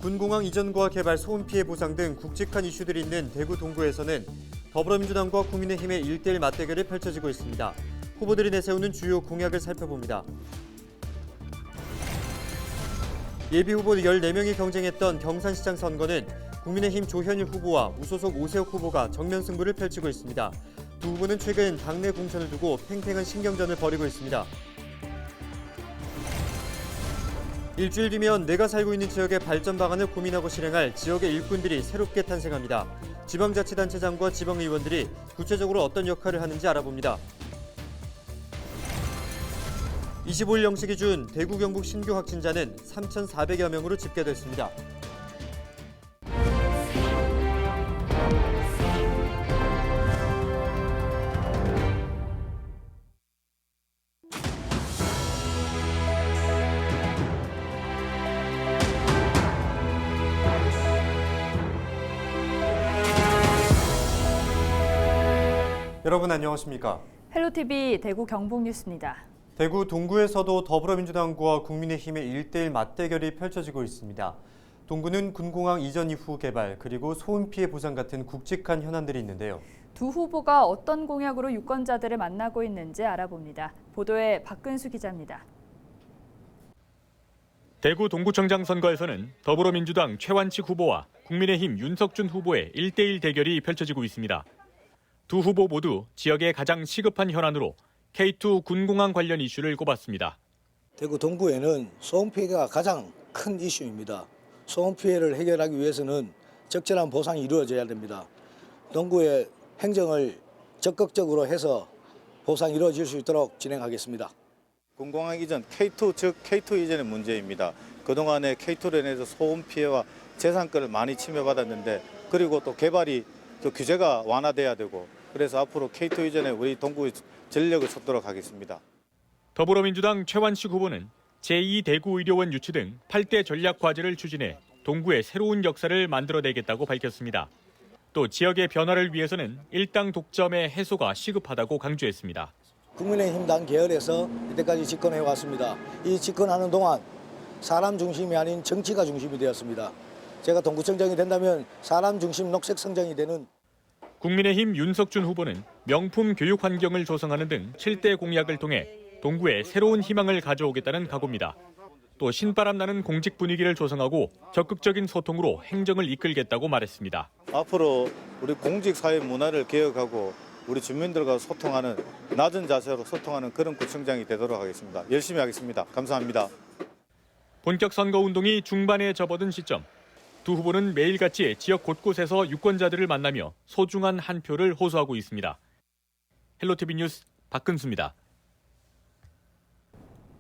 군공항 이전과 개발, 소음 피해 보상 등 굵직한 이슈들이 있는 대구 동구에서는 더불어민주당과 국민의힘의 1대1 맞대결이 펼쳐지고 있습니다. 후보들이 내세우는 주요 공약을 살펴봅니다. 예비후보 14명이 경쟁했던 경산시장 선거는 국민의힘 조현일 후보와 무소속 오세혁 후보가 정면 승부를 펼치고 있습니다. 두 후보는 최근 당내 공천을 두고 팽팽한 신경전을 벌이고 있습니다. 일주일 뒤면 내가 살고 있는 지역의 발전 방안을 고민하고 실행할 지역의 일꾼들이 새롭게 탄생합니다. 지방자치단체장과 지방의원들이 구체적으로 어떤 역할을 하는지 알아봅니다. 25일 0시 기준 대구 경북 신규 확진자는 3,400여 명으로 집계됐습니다. 여러분 안녕하십니까? 헬로티비 대구 경북 뉴스입니다. 대구 동구에서도 더불어민주당과 국민의힘의 1대1 맞대결이 펼쳐지고 있습니다. 동구는 군공항 이전 이후 개발 그리고 소음 피해 보상 같은 굵직한 현안들이 있는데요. 두 후보가 어떤 공약으로 유권자들을 만나고 있는지 알아봅니다. 보도에 박근수 기자입니다. 대구 동구청장 선거에서는 더불어민주당 최완식 후보와 국민의힘 윤석준 후보의 1대1 대결이 펼쳐지고 있습니다. 두 후보 모두 지역의 가장 시급한 현안으로 K2 군공항 관련 이슈를 꼽았습니다. 대구 동구에는 소음 피해가 가장 큰 이슈입니다. 소음 피해를 해결하기 위해서는 적절한 보상이 이루어져야 됩니다. 동구의 행정을 적극적으로 해서 보상이 이루어질 수 있도록 진행하겠습니다. 군공항 이전 K2 즉 K2 이전의 문제입니다. 그동안에 K2로 인해서 소음 피해와 재산권을 많이 침해받았는데 그리고 또 개발이 또 규제가 완화돼야 되고 그래서 앞으로 K2 이전에 우리 동구의 전력을 쏟도록 하겠습니다. 더불어민주당 최완식 후보는 제2대구의료원 유치 등 8대 전략 과제를 추진해 동구의 새로운 역사를 만들어내겠다고 밝혔습니다. 또 지역의 변화를 위해서는 일당 독점의 해소가 시급하다고 강조했습니다. 국민의힘 당 계열에서 이때까지 집권해 왔습니다. 이 집권하는 동안 사람 중심이 아닌 정치가 중심이 되었습니다. 제가 동구청장이 된다면 사람 중심 녹색 성장이 되는 국민의힘 윤석준 후보는 명품 교육 환경을 조성하는 등 7대 공약을 통해 동구에 새로운 희망을 가져오겠다는 각오입니다. 또 신바람 나는 공직 분위기를 조성하고 적극적인 소통으로 행정을 이끌겠다고 말했습니다. 앞으로 우리 공직사회 문화를 개혁하고 우리 주민들과 소통하는 낮은 자세로 소통하는 그런 구청장이 되도록 하겠습니다. 열심히 하겠습니다. 감사합니다. 본격 선거운동이 중반에 접어든 시점. 두 후보는 매일같이 지역 곳곳에서 유권자들을 만나며 소중한 한 표를 호소하고 있습니다. 헬로티비 뉴스 박근수입니다.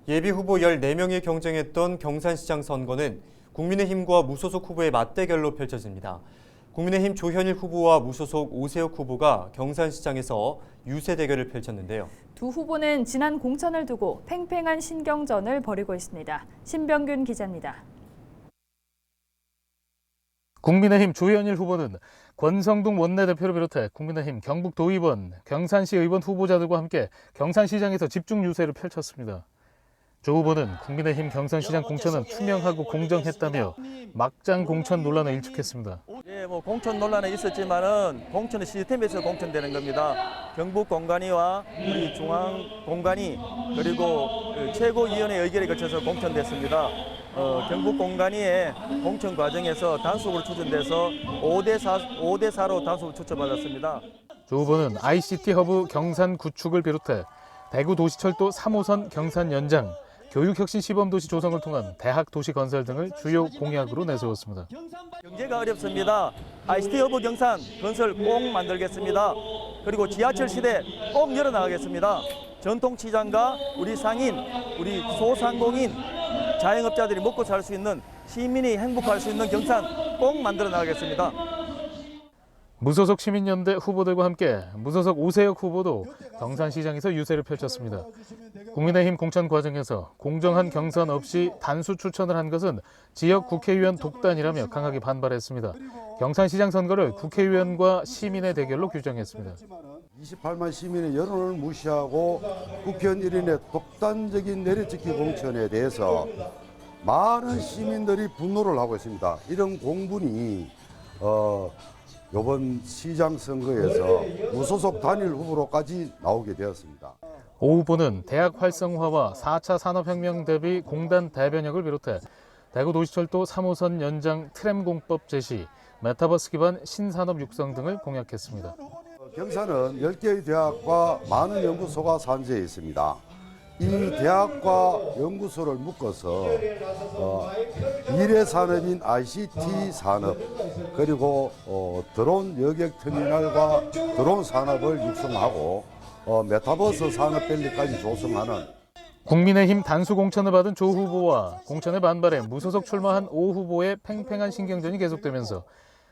예비후보 14명이 경쟁했던 경산시장 선거는 국민의힘과 무소속 후보의 맞대결로 펼쳐집니다. 국민의힘 조현일 후보와 무소속 오세혁 후보가 경산시장에서 유세 대결을 펼쳤는데요. 두 후보는 지난 공천을 두고 팽팽한 신경전을 벌이고 있습니다. 신병균 기자입니다. 국민의힘 조현일 후보는 권성동 원내대표를 비롯해 국민의힘 경북도의원, 경산시 의원 후보자들과 함께 경산시장에서 집중 유세를 펼쳤습니다. 조 후보는 국민의힘 경산시장 공천은 투명하고 공정했다며 막장 공천 논란을 일축했습니다. 공천 논란이 있었지만은 공천은 시스템에서 공천되는 겁니다. 경북 공관위와 우리 중앙 공관위 그리고 최고위원회 의결에 거쳐서 공천됐습니다. 경북 공관위의 공천 과정에서 단속으로 추천돼서 5대 4로 단속을 추천받았습니다. 조 후보는 ICT 허브 경산 구축을 비롯해 대구 도시철도 3호선 경산 연장, 교육혁신 시범도시 조성을 통한 대학 도시 건설 등을 주요 공약으로 내세웠습니다. 경제가 어렵습니다. ICT 허브 경산 건설 꼭 만들겠습니다. 그리고 지하철 시대 꼭 열어나가겠습니다. 전통시장과 우리 상인, 우리 소상공인, 자영업자들이 먹고 살 수 있는 시민이 행복할 수 있는 경산 꼭 만들어 나가겠습니다. 무소속 시민연대 후보들과 함께 무소속 오세혁 후보도 경산시장에서 유세를 펼쳤습니다. 국민의힘 공천 과정에서 공정한 경선 없이 단수 추천을 한 것은 지역 국회의원 독단이라며 강하게 반발했습니다. 경산시장 선거를 국회의원과 시민의 대결로 규정했습니다. 28만 시민의 여론을 무시하고 국회의원 1인의 독단적인 내려찍기 공천에 대해서 많은 시민들이 분노를 하고 있습니다. 이런 공분이 이번 시장 선거에서 무소속 단일 후보로까지 나오게 되었습니다. 오 후보는 대학 활성화와 4차 산업혁명 대비 공단 대변역을 비롯해 대구도시철도 3호선 연장 트램공법 제시, 메타버스 기반 신산업 육성 등을 공약했습니다. 경산은 10개의 대학과 많은 연구소가 산재해 있습니다. 이 대학과 연구소를 묶어서 미래 산업인 ICT 산업 그리고 드론 여객 터미널과 드론 산업을 육성하고 메타버스 산업밸리까지 조성하는 국민의힘 단수 공천을 받은 조 후보와 공천에 반발해 무소속 출마한 오 후보의 팽팽한 신경전이 계속되면서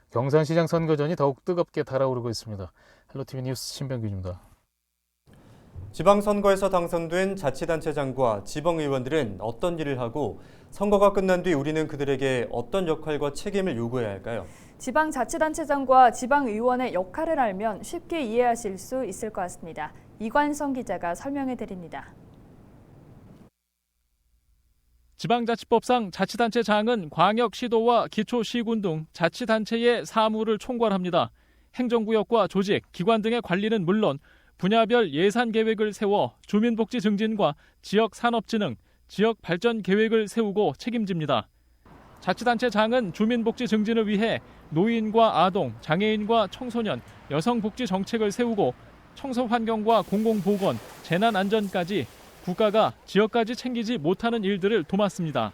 경산시장 선거전이 더욱 뜨겁게 달아오르고 있습니다. 헬로티비 뉴스 신병균입니다. 지방선거에서 당선된 자치단체장과 지방의원들은 어떤 일을 하고 선거가 끝난 뒤 우리는 그들에게 어떤 역할과 책임을 요구해야 할까요? 지방자치단체장과 지방의원의 역할을 알면 쉽게 이해하실 수 있을 것 같습니다. 이관성 기자가 설명해 드립니다. 지방자치법상 자치단체장은 광역시도와 기초시군 등 자치단체의 사무를 총괄합니다. 행정구역과 조직, 기관 등의 관리는 물론 분야별 예산 계획을 세워 주민복지 증진과 지역산업진흥, 지역발전 계획을 세우고 책임집니다. 자치단체장은 주민복지 증진을 위해 노인과 아동, 장애인과 청소년, 여성복지 정책을 세우고 청소환경과 공공보건, 재난안전까지 국가가 지역까지 챙기지 못하는 일들을 도맡습니다.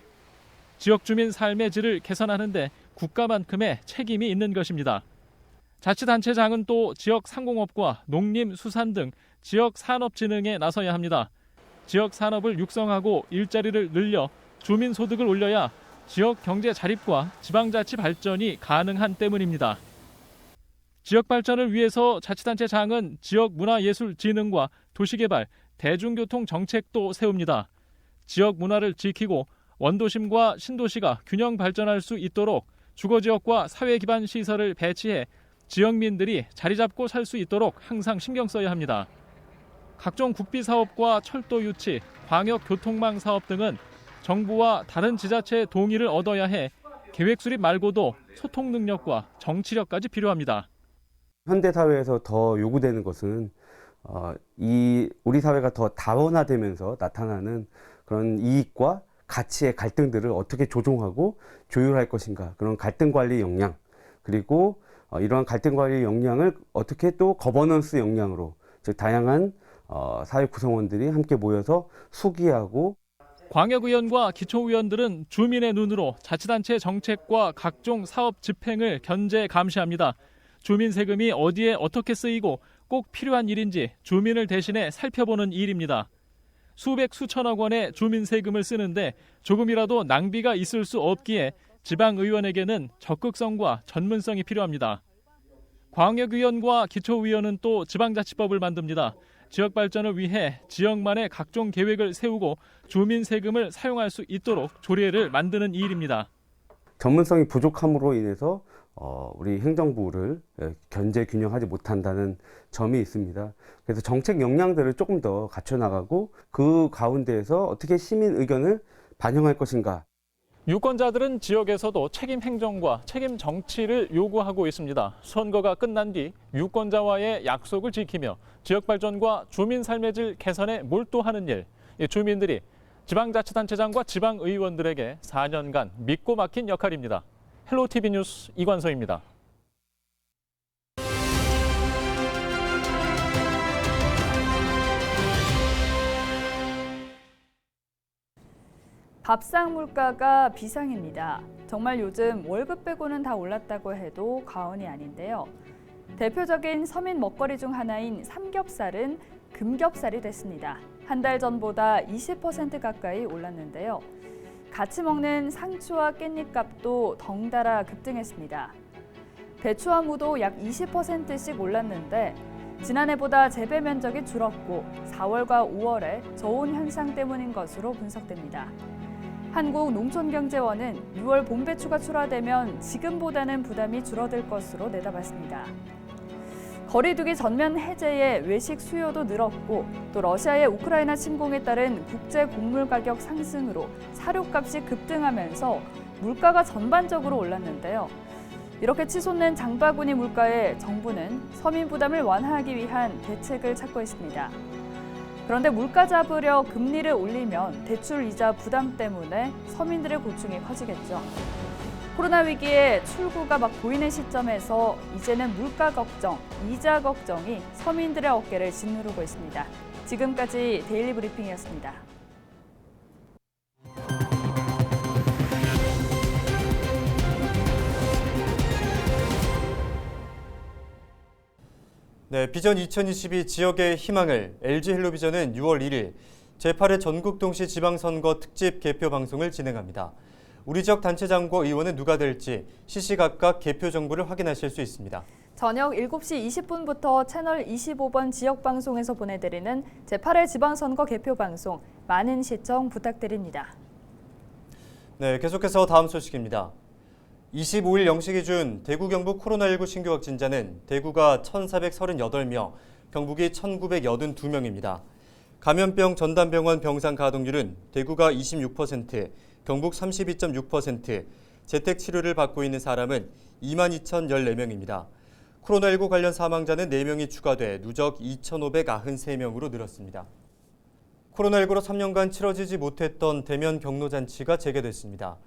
지역 주민 삶의 질을 개선하는 데 국가만큼의 책임이 있는 것입니다. 자치단체장은 또 지역 상공업과 농림, 수산 등 지역 산업진흥에 나서야 합니다. 지역 산업을 육성하고 일자리를 늘려 주민 소득을 올려야 지역 경제 자립과 지방자치 발전이 가능한 때문입니다. 지역 발전을 위해서 자치단체장은 지역 문화예술진흥과 도시개발, 대중교통 정책도 세웁니다. 지역 문화를 지키고 원도심과 신도시가 균형 발전할 수 있도록 주거지역과 사회기반 시설을 배치해 지역민들이 자리 잡고 살 수 있도록 항상 신경 써야 합니다. 각종 국비사업과 철도 유치, 광역교통망 사업 등은 정부와 다른 지자체의 동의를 얻어야 해 계획 수립 말고도 소통 능력과 정치력까지 필요합니다. 현대사회에서 더 요구되는 것은 우리 사회가 더 다원화되면서 나타나는 그런 이익과 가치의 갈등들을 어떻게 조종하고 조율할 것인가, 그런 갈등 관리 역량, 그리고 이러한 갈등 관리 역량을 어떻게 또 거버넌스 역량으로, 즉 다양한 사회 구성원들이 함께 모여서 숙의하고. 광역의원과 기초의원들은 주민의 눈으로 자치단체 정책과 각종 사업 집행을 견제 감시합니다. 주민 세금이 어디에 어떻게 쓰이고 꼭 필요한 일인지 주민을 대신해 살펴보는 일입니다. 수백 수천억 원의 주민 세금을 쓰는데 조금이라도 낭비가 있을 수 없기에 지방의원에게는 적극성과 전문성이 필요합니다. 광역의원과 기초의원은 또 지방자치법을 만듭니다. 지역 발전을 위해 지역만의 각종 계획을 세우고 주민 세금을 사용할 수 있도록 조례를 만드는 일입니다. 전문성이 부족함으로 인해서 우리 행정부를 견제 균형하지 못한다는 점이 있습니다. 그래서 정책 역량들을 조금 더 갖춰나가고 그 가운데에서 어떻게 시민 의견을 반영할 것인가. 유권자들은 지역에서도 책임 행정과 책임 정치를 요구하고 있습니다. 선거가 끝난 뒤 유권자와의 약속을 지키며 지역 발전과 주민 삶의 질 개선에 몰두하는 일, 주민들이 지방자치단체장과 지방의원들에게 4년간 믿고 맡긴 역할입니다. 헬로티비 뉴스 이관서입니다. 밥상 물가가 비상입니다. 정말 요즘 월급 빼고는 다 올랐다고 해도 과언이 아닌데요. 대표적인 서민 먹거리 중 하나인 삼겹살은 금겹살이 됐습니다. 한 달 전보다 20% 가까이 올랐는데요. 같이 먹는 상추와 깻잎 값도 덩달아 급등했습니다. 배추와 무도 약 20%씩 올랐는데 지난해보다 재배 면적이 줄었고 4월과 5월에 저온 현상 때문인 것으로 분석됩니다. 한국농촌경제원은 6월 봄배추가 출하되면 지금보다는 부담이 줄어들 것으로 내다봤습니다. 거리두기 전면 해제에 외식 수요도 늘었고 또 러시아의 우크라이나 침공에 따른 국제 곡물 가격 상승으로 사료값이 급등하면서 물가가 전반적으로 올랐는데요. 이렇게 치솟는 장바구니 물가에 정부는 서민 부담을 완화하기 위한 대책을 찾고 있습니다. 그런데 물가 잡으려 금리를 올리면 대출 이자 부담 때문에 서민들의 고충이 커지겠죠. 코로나 위기에 출구가 막 보이는 시점에서 이제는 물가 걱정, 이자 걱정이 서민들의 어깨를 짓누르고 있습니다. 지금까지 데일리 브리핑이었습니다. 네, 비전 2022 지역의 희망을 LG헬로비전은 6월 1일 제8회 전국 동시 지방선거 특집 개표 방송을 진행합니다. 우리 지역 단체장과 의원은 누가 될지 시시각각 개표 정보를 확인하실 수 있습니다. 저녁 7시 20분부터 채널 25번 지역방송에서 보내드리는 제8회 지방선거 개표 방송 많은 시청 부탁드립니다. 네, 계속해서 다음 소식입니다. 25일 0시 기준 대구 경북 코로나19 신규 확진자는 대구가 1,438명, 경북이 1,982명입니다. 감염병 전담병원 병상 가동률은 대구가 26%, 경북 32.6%, 재택치료를 받고 있는 사람은 22,014명입니다. 코로나19 관련 사망자는 4명이 추가돼 누적 2,593명으로 늘었습니다. 코로나19로 3년간 치러지지 못했던 대면 경로잔치가 재개됐습니다.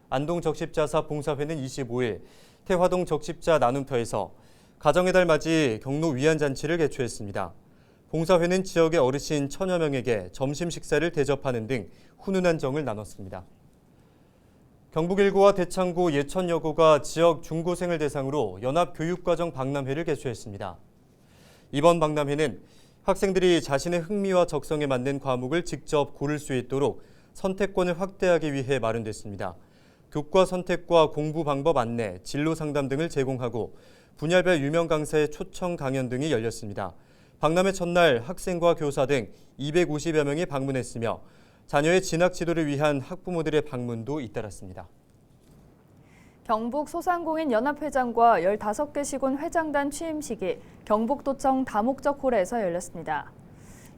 안동 적십자사 봉사회는 25일 태화동 적십자 나눔터에서 가정의 달 맞이 경로 위안잔치를 개최했습니다. 봉사회는 지역의 어르신 1,000여 명에게 점심 식사를 대접하는 등 훈훈한 정을 나눴습니다. 경북 1고와 대창고 예천여고가 지역 중고생을 대상으로 연합교육과정 박람회를 개최했습니다. 이번 박람회는 학생들이 자신의 흥미와 적성에 맞는 과목을 직접 고를 수 있도록 선택권을 확대하기 위해 마련됐습니다. 교과 선택과 공부 방법 안내, 진로 상담 등을 제공하고 분야별 유명 강사의 초청 강연 등이 열렸습니다. 박람회 첫날 학생과 교사 등 250여 명이 방문했으며 자녀의 진학 지도를 위한 학부모들의 방문도 잇따랐습니다. 경북 소상공인 연합회장과 15개 시군 회장단 취임식이 경북도청 다목적홀에서 열렸습니다.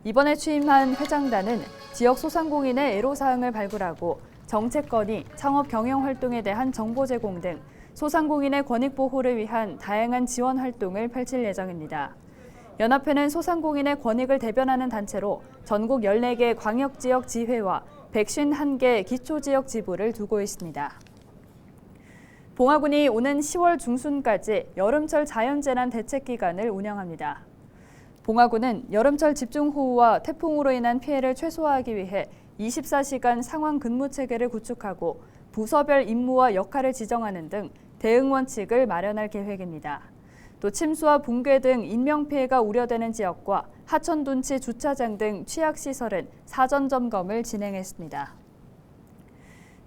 이번에 취임한 회장단은 지역 소상공인의 애로사항을 발굴하고 정책 건의, 창업 경영 활동에 대한 정보 제공 등 소상공인의 권익 보호를 위한 다양한 지원 활동을 펼칠 예정입니다. 연합회는 소상공인의 권익을 대변하는 단체로 전국 14개 광역지역 지회와 151개 기초지역 지부를 두고 있습니다. 봉화군이 오는 10월 중순까지 여름철 자연재난 대책기간을 운영합니다. 봉화군은 여름철 집중호우와 태풍으로 인한 피해를 최소화하기 위해 24시간 상황 근무 체계를 구축하고 부서별 임무와 역할을 지정하는 등 대응 원칙을 마련할 계획입니다. 또 침수와 붕괴 등 인명피해가 우려되는 지역과 하천 둔치 주차장 등 취약시설은 사전 점검을 진행했습니다.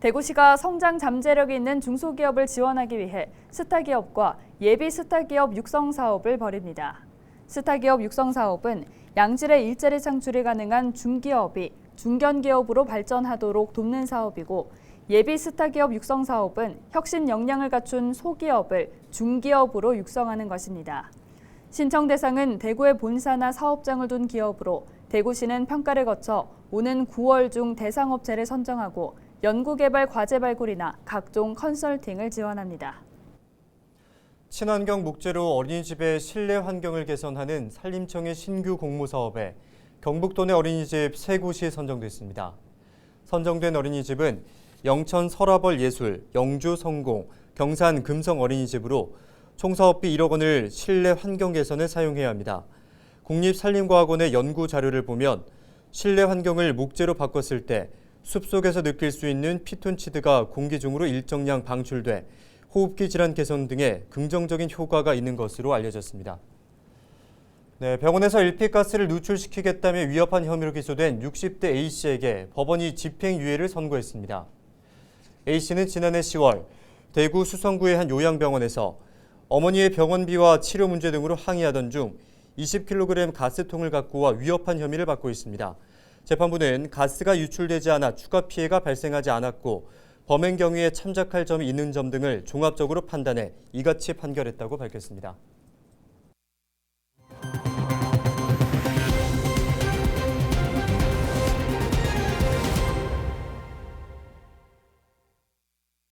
대구시가 성장 잠재력이 있는 중소기업을 지원하기 위해 스타기업과 예비 스타기업 육성 사업을 벌입니다. 스타기업 육성 사업은 양질의 일자리 창출이 가능한 중기업이 중견기업으로 발전하도록 돕는 사업이고 예비 스타기업 육성 사업은 혁신 역량을 갖춘 소기업을 중기업으로 육성하는 것입니다. 신청 대상은 대구에 본사나 사업장을 둔 기업으로 대구시는 평가를 거쳐 오는 9월 중 대상업체를 선정하고 연구개발 과제 발굴이나 각종 컨설팅을 지원합니다. 친환경 목재로 어린이집의 실내 환경을 개선하는 산림청의 신규 공모 사업에 경북도 내 어린이집 3곳이 선정됐습니다. 선정된 어린이집은 영천 설화벌 예술, 영주 성공, 경산 금성 어린이집으로 총 사업비 1억 원을 실내 환경 개선에 사용해야 합니다. 국립산림과학원의 연구 자료를 보면 실내 환경을 목재로 바꿨을 때 숲속에서 느낄 수 있는 피톤치드가 공기 중으로 일정량 방출돼 호흡기 질환 개선 등의 긍정적인 효과가 있는 것으로 알려졌습니다. 네, 병원에서 일피가스를 누출시키겠다며 위협한 혐의로 기소된 60대 A씨에게 법원이 집행유예를 선고했습니다. A씨는 지난해 10월 대구 수성구의 한 요양병원에서 어머니의 병원비와 치료 문제 등으로 항의하던 중 20kg 가스통을 갖고 와 위협한 혐의를 받고 있습니다. 재판부는 가스가 유출되지 않아 추가 피해가 발생하지 않았고 범행 경위에 참작할 점이 있는 점 등을 종합적으로 판단해 이같이 판결했다고 밝혔습니다.